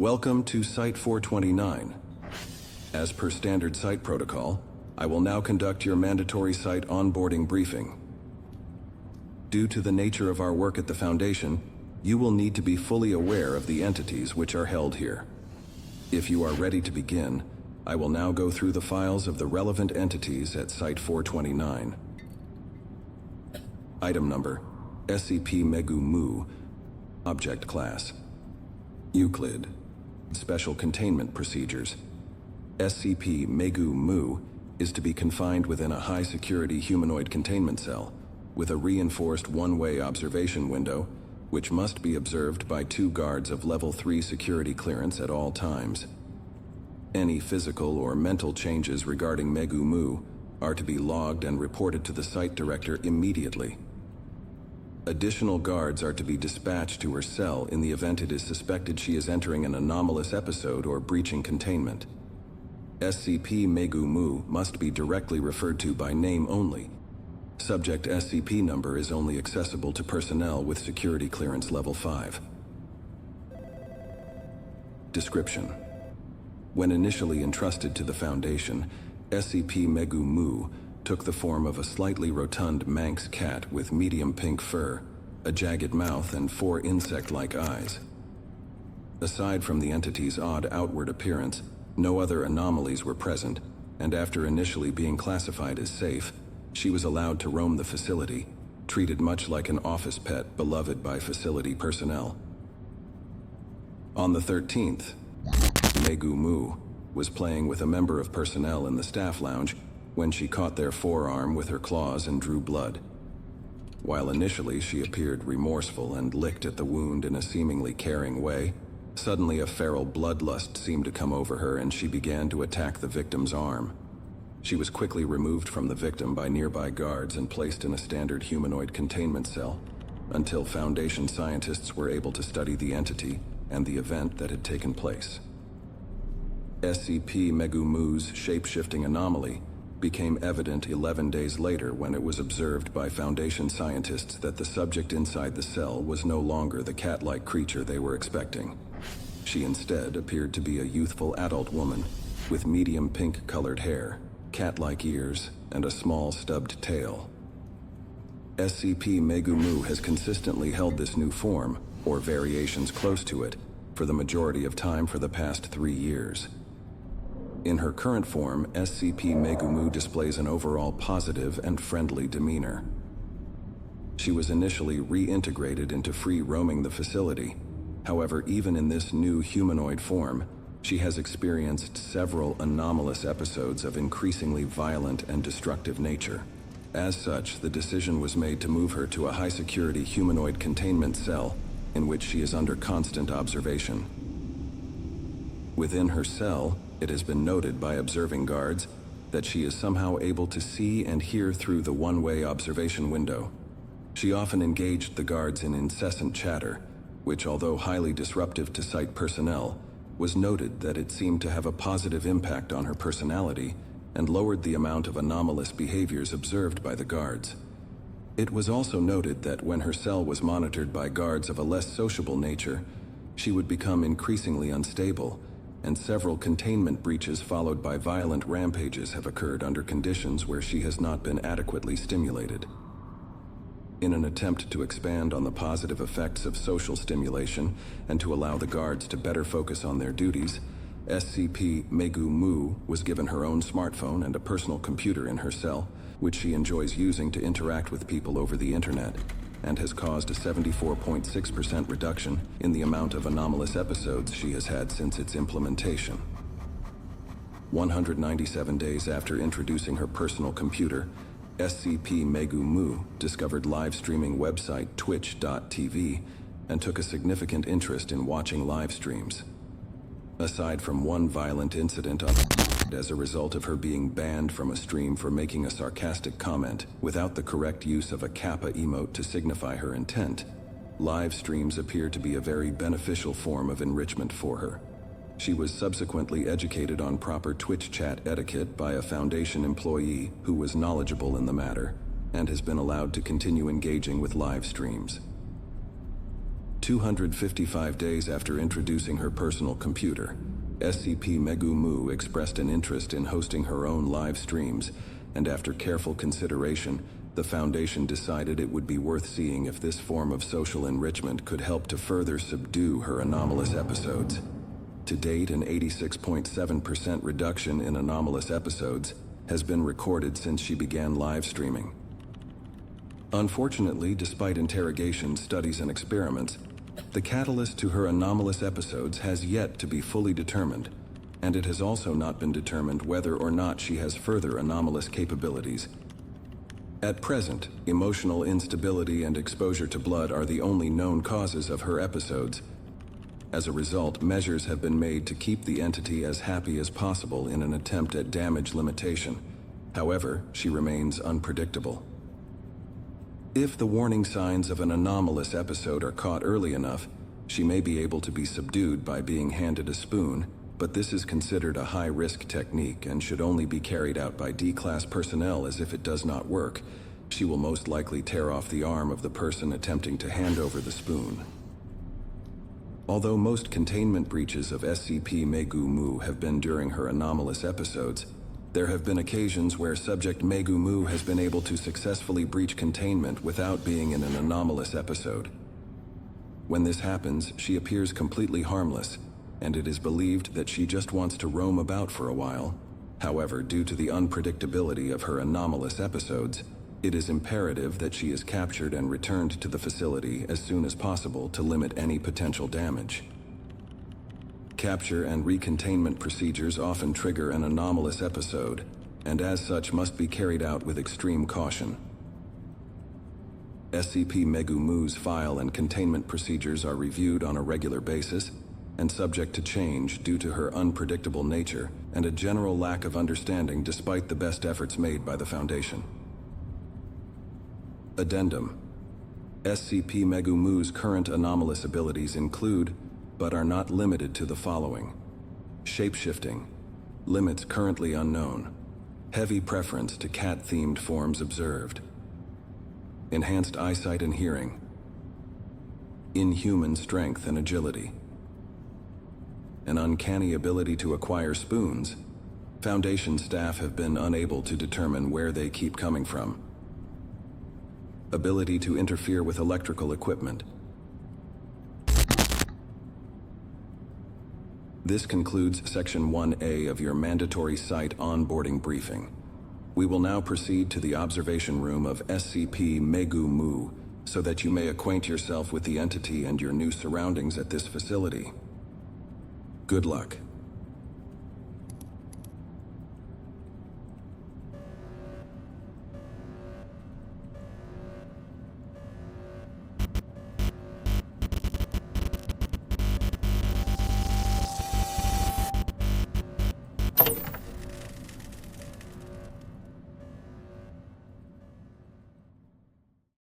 Welcome to Site 429. As per standard site protocol, I will now conduct your mandatory site onboarding briefing. Due to the nature of our work at the Foundation, you will need to be fully aware of the entities which are held here. If you are ready to begin, I will now go through the files of the relevant entities at Site 429. Item number: SCP Megu Muu. Object Class: Euclid. Special Containment Procedures: SCP Megu Muu is to be confined within a high-security humanoid containment cell with a reinforced one-way observation window, which must be observed by 2 guards of Level 3 security clearance at all times. Any physical or mental changes regarding Megu Muu are to be logged and reported to the site director immediately. Additional guards are to be dispatched to her cell in the event it is suspected she is entering an anomalous episode or breaching containment. SCP Megu Muu must be directly referred to by name only. Subject SCP number is only accessible to personnel with security clearance level 5. Description: When initially entrusted to the Foundation, SCP Megu Muu took the form of a slightly rotund Manx cat with medium pink fur, a jagged mouth, and 4 insect-like eyes. Aside from the entity's odd outward appearance, no other anomalies were present, and after initially being classified as safe, she was allowed to roam the facility, treated much like an office pet beloved by facility personnel. On the 13th, Megu Muu was playing with a member of personnel in the staff lounge when she caught their forearm with her claws and drew blood. While initially she appeared remorseful and licked at the wound in a seemingly caring way, suddenly a feral bloodlust seemed to come over her and she began to attack the victim's arm. She was quickly removed from the victim by nearby guards and placed in a standard humanoid containment cell until Foundation scientists were able to study the entity and the event that had taken place. SCP Megu Muu's shape-shifting anomaly became evident 11 days later when it was observed by Foundation scientists that the subject inside the cell was no longer the cat-like creature they were expecting. She instead appeared to be a youthful adult woman with medium pink-colored hair, cat-like ears, and a small stubbed tail. SCP Megu Muu has consistently held this new form, or variations close to it, for the majority of time for the past 3 years. In her current form, SCP Megu Muu displays an overall positive and friendly demeanor. She was initially reintegrated into free roaming the facility. However, even in this new humanoid form, she has experienced several anomalous episodes of increasingly violent and destructive nature. As such, the decision was made to move her to a high-security humanoid containment cell in which she is under constant observation. Within her cell, it has been noted by observing guards that she is somehow able to see and hear through the one-way observation window. She often engaged the guards in incessant chatter, which, although highly disruptive to site personnel, was noted that it seemed to have a positive impact on her personality and lowered the amount of anomalous behaviors observed by the guards. It was also noted that when her cell was monitored by guards of a less sociable nature, she would become increasingly unstable, and several containment breaches followed by violent rampages have occurred under conditions where she has not been adequately stimulated. In an attempt to expand on the positive effects of social stimulation and to allow the guards to better focus on their duties, SCP Megu Muu was given her own smartphone and a personal computer in her cell, which she enjoys using to interact with people over the internet, and has caused a 74.6% reduction in the amount of anomalous episodes she has had since its implementation. 197 days after introducing her personal computer, SCP Megu Muu discovered live streaming website Twitch.tv and took a significant interest in watching live streams. Aside from one violent incident as a result of her being banned from a stream for making a sarcastic comment without the correct use of a kappa emote to signify her intent, live streams appear to be a very beneficial form of enrichment for her. She was subsequently educated on proper Twitch chat etiquette by a Foundation employee who was knowledgeable in the matter and has been allowed to continue engaging with live streams. 255 days after introducing her personal computer, SCP Megu Muu expressed an interest in hosting her own live streams, and after careful consideration, the Foundation decided it would be worth seeing if this form of social enrichment could help to further subdue her anomalous episodes. To date, an 86.7% reduction in anomalous episodes has been recorded since she began live streaming. Unfortunately, despite interrogations, studies, and experiments, the catalyst to her anomalous episodes has yet to be fully determined, and it has also not been determined whether or not she has further anomalous capabilities. At present, emotional instability and exposure to blood are the only known causes of her episodes. As a result, measures have been made to keep the entity as happy as possible in an attempt at damage limitation. However, she remains unpredictable. If the warning signs of an anomalous episode are caught early enough, she may be able to be subdued by being handed a spoon, but this is considered a high-risk technique and should only be carried out by D-class personnel, as if it does not work, she will most likely tear off the arm of the person attempting to hand over the spoon. Although most containment breaches of SCP Megu Muu have been during her anomalous episodes, there have been occasions where subject Megu Muu has been able to successfully breach containment without being in an anomalous episode. When this happens, she appears completely harmless, and it is believed that she just wants to roam about for a while. However, due to the unpredictability of her anomalous episodes, it is imperative that she is captured and returned to the facility as soon as possible to limit any potential damage. Capture and recontainment procedures often trigger an anomalous episode, and as such must be carried out with extreme caution. SCP Megu Muu's file and containment procedures are reviewed on a regular basis and subject to change due to her unpredictable nature and a general lack of understanding despite the best efforts made by the Foundation. Addendum: SCP Megu Muu's current anomalous abilities include, but are not limited to, the following: shapeshifting, limits currently unknown, heavy preference to cat-themed forms observed, enhanced eyesight and hearing, inhuman strength and agility, an uncanny ability to acquire spoons. Foundation staff have been unable to determine where they keep coming from. Ability to interfere with electrical equipment. This concludes Section 1A of your mandatory site onboarding briefing. We will now proceed to the observation room of SCP Megu Muu so that you may acquaint yourself with the entity and your new surroundings at this facility. Good luck.